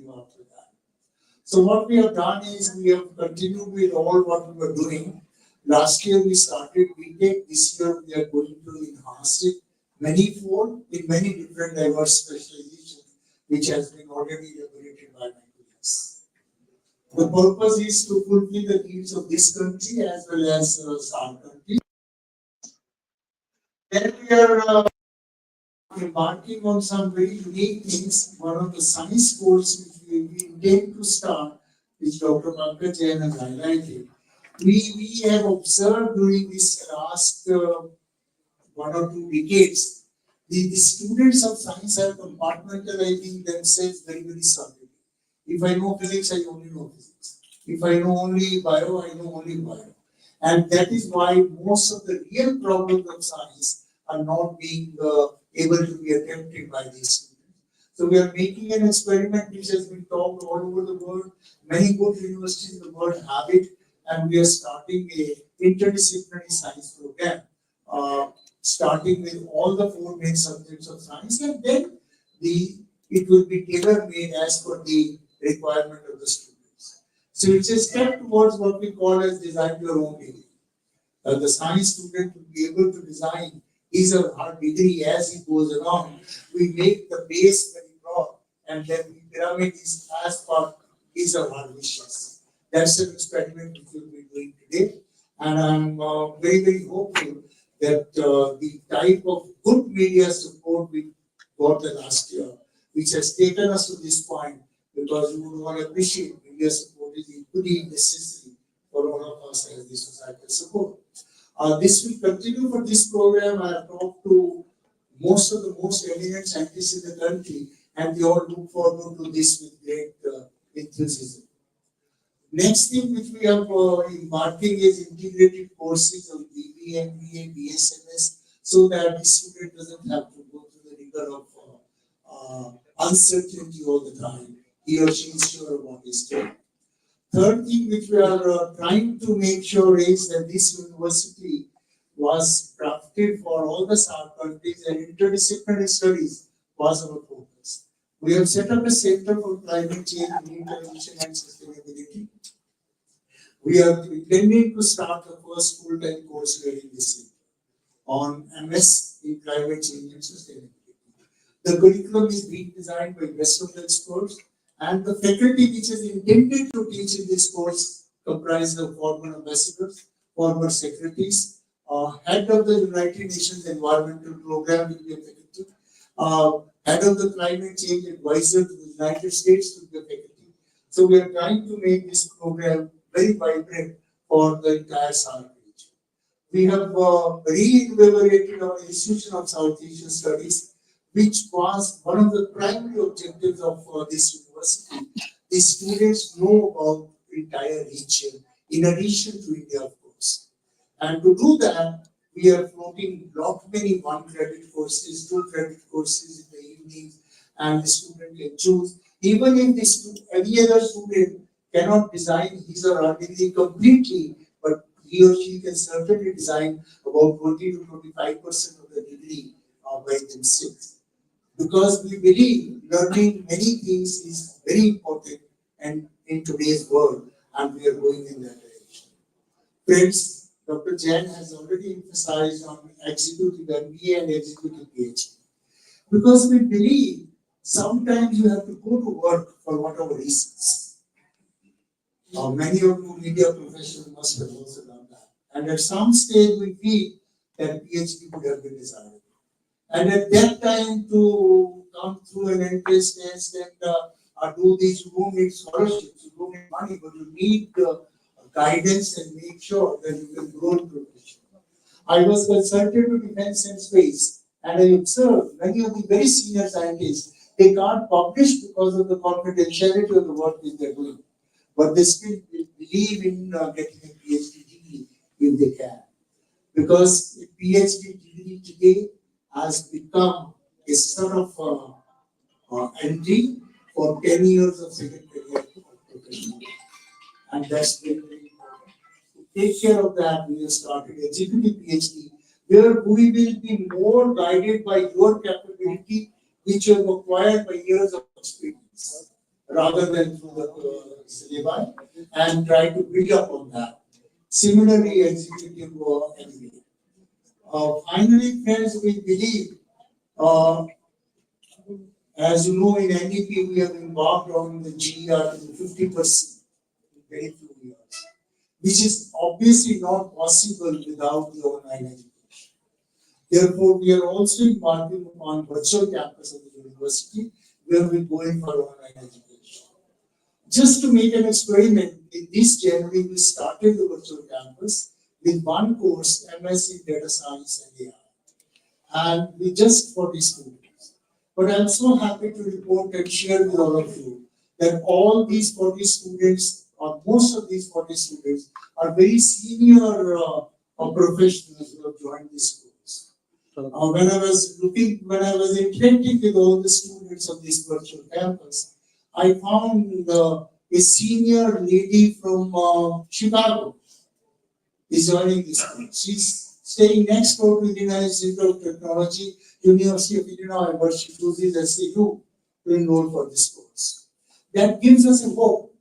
continue after that. So what we have done is we have continued with all what we were doing. Last year we started BTech. This year we are going to enhance it manifold in many different diverse specializations, which has been already elaborated by my colleagues. The purpose is to fulfill the needs of this country as well as our country. Then we are embarking on some very unique things. One of the science course which we intend to start, which Dr. Pankaj Jain has highlighted, we have observed during this last 1 or 2 decades, the students of science are compartmentalizing themselves very, very solidly. If I know physics, I only know physics. If I know only bio, I know only bio. And that is why most of the real problems of science are not being able to be attempted by these students. So we are making an experiment which has been talked all over the world. Many good universities in the world have it, and we are starting a interdisciplinary science program, starting with all the 4 main subjects of science, and then it will be tailor-made as per the requirement of the students. So it's a step towards what we call as design your own degree. The science student will be able to design his or her degree as he goes along. We make the base very broad, and then we pyramid is as per his or her wishes. That's an experiment which we'll be doing today, and I'm very, very hopeful that the type of good media support we got the last year, which has taken us to this point, because we would want to appreciate media support is equally necessary for all of us as the societal support. This will continue for this program. I have talked to most of the most eminent scientists in the country, and they all look forward to this with great enthusiasm. Next thing which we are embarking is integrated courses of BBA, MBA, BSMS, so that the student doesn't have to go through the rigor of uncertainty all the time. He or she is sure about his doing. Third thing which we are trying to make sure is that this university was crafted for all the SAARC countries, and interdisciplinary studies was our focus. We have set up a Center for Climate Change, Intervention and Sustainability. We are intending to start the first full-time course here in this center on MS in Climate Change and Sustainability. The curriculum is being designed by best of the experts, and the faculty which is intended to teach in this course comprise of former ambassadors, former secretaries, head of the United Nations Environmental Program will be a faculty, head of the Climate Change Advisor to the United States will be a faculty. So we are trying to make this program very vibrant for the entire SAARC region. We have re-evaluated our Institution of South Asian Studies, which was one of the primary objectives of this university. The students know about the entire region, in addition to India, of course. And to do that, we are floating many 1-credit courses, 2-credit courses in the evenings, and the student can choose. Even if any other student cannot design his or her degree completely, but he or she can certainly design about 20 to 25% of the degree by themselves. Because we believe learning many things is very important and in today's world, and we are going in that direction. Friends, Dr. Jain has already emphasized on executive MBA and executive PhD. Because we believe sometimes you have to go to work for whatever reasons. Many of you media professionals must have also done that. And at some stage we feel that PhD would have been desirable. And at that time, to come through an entrance test and do this, you don't need scholarships, you don't need money, but you need guidance and make sure that you can grow in profession. I was consulted with Defense and Space, and I observed many of the very senior scientists, they can't publish because of the confidentiality of the work that they're doing. But they still believe in getting a PhD degree if they can. Because a PhD degree today has become a sort of entry for 10 years of second career professional. And that's very, very important. To take care of that, we have started executive PhD, where we will be more guided by your capability, which you have acquired by years of experience, rather than through the syllabi, and try to build up on that. Similarly, executive MBA. Finally, friends, we believe, as you know, in NDP, we have embarked on the GER to 50% in very few years, which is obviously not possible without the online education. Therefore, we are also embarking upon virtual campus of the university, where we're going for online education. Just to make an experiment, in this January, we started the virtual campus with one course, MSc Data Science and AI, and we just 40 students. But I'm so happy to report and share with all of you that all these 40 students, or most of these 40 students, are very senior professionals who have joined this course. When I was interacting with all the students of this virtual campus, I found a senior lady from Chicago is joining this course. She's staying next door to Indian Institute of Technology, University of Illinois, but she chooses SCU to enroll for this course. That gives us a hope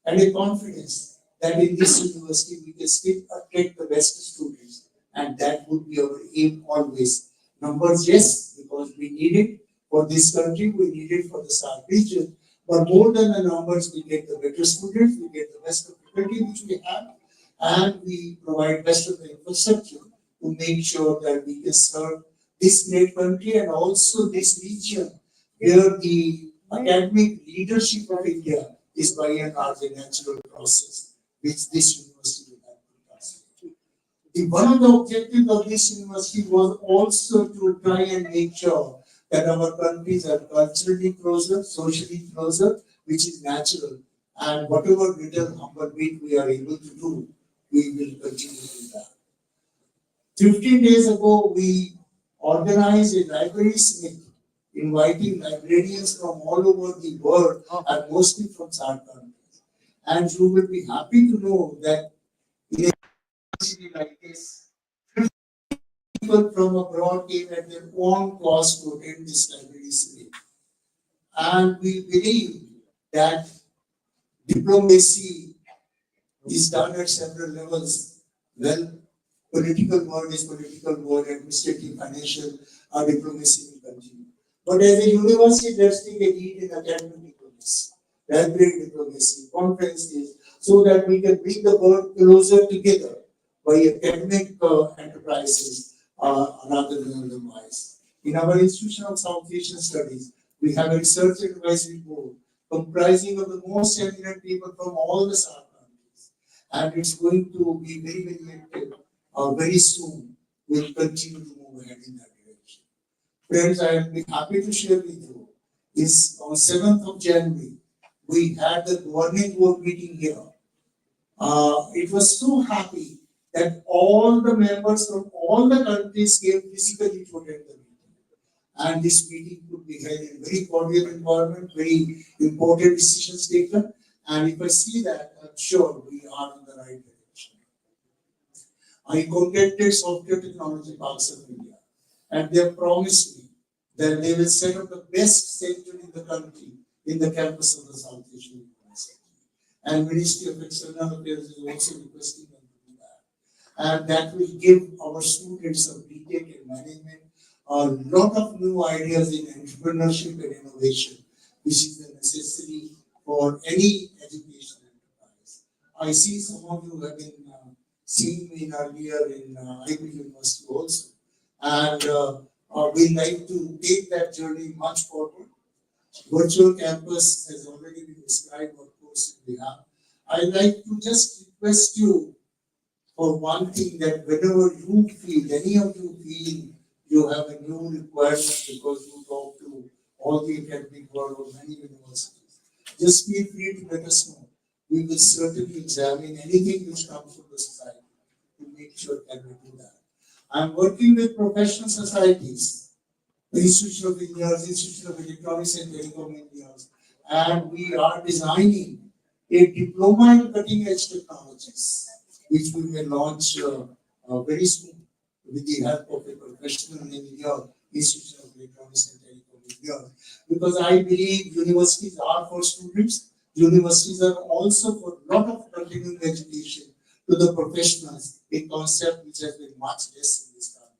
and a confidence that in this university we can still attract the best students, and that would be our aim always. Numbers, yes, because we need it for this country, we need it for the South region, but more than the numbers, we get the better students, we get the best of faculty which we have, and we provide best of the infrastructure to make sure that we can serve this great country and also this region where the academic leadership of India is by and large a natural process which this university will have to pass. One of the objectives of this university was also to try and make sure that our countries are culturally closer, socially closer, which is natural. And whatever little humble bit we are able to do, we will continue to do that. 15 days ago, we organized a library summit inviting librarians from all over the world and mostly from South countries. And you will be happy to know that in a city like this, people from abroad came at their own cost to attend this library summit. And we believe that diplomacy is done at several levels. Well, political word is political word, administrative, financial, diplomacy will continue. But as a university, let's take a lead in academic diplomacy, library diplomacy, conferences, so that we can bring the world closer together by academic enterprises rather than otherwise. In our Institution of South Asian Studies, we have a research advisory board comprising of the most eminent people from all the South countries, and it's going to be very, very active very soon. We'll continue to move ahead in that direction. Friends, I will be happy to share with you is on 7th of January, we had the governing board meeting here. It was so happy that all the members from all the countries came physically to attend the meeting. And this meeting could be held in very cordial environment, very important decisions taken. And if I see that, I'm sure we are in the right direction. I contacted Software Technology Parks of India, and they have promised me that they will set up the best center in the country in the campus of the South Asian University. And Ministry of External Affairs is also requesting them to do that. And that will give our students of BTech and management a lot of new ideas in entrepreneurship and innovation, which is the necessity for any education enterprise. I see some of you have been seeing me earlier in Ivy University also, and we like to take that journey much forward. Virtual campus has already been described what course we have. I'd like to just request you for one thing, that whenever you feel, any of you feel you have a new requirement because you talk to all the academic world or many universities, just feel free to let us know. We will certainly examine anything which comes from the society to make sure that we do that. I'm working with professional societies, the Institute of Engineers, Institute of Electronics and Telecom Engineers, and we are designing a diploma in cutting edge technologies, which we may launch very soon with the help of a professional engineer, Institute of Electronics and Telecom India. Because I believe universities are for students. Universities are also for a lot of continuing education to the professionals, a concept which has been much less in this country.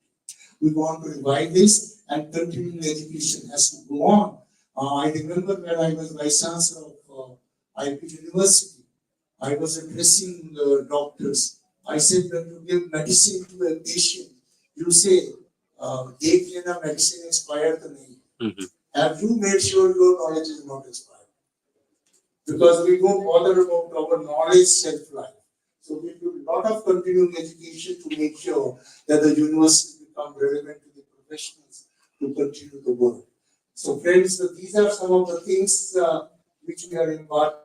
We want to revive this, and continuing education has to go on. I remember when I was vice chancellor of IP University, I was addressing the doctors. I said when you give medicine to a patient, you say, एक लेना medicine expired to nahi. Have you made sure your knowledge is not expired? Because we don't bother about our knowledge shelf life. So we do a lot of continuing education to make sure that the university become relevant to the professionals to continue the work. So friends, these are some of the things which we are embarking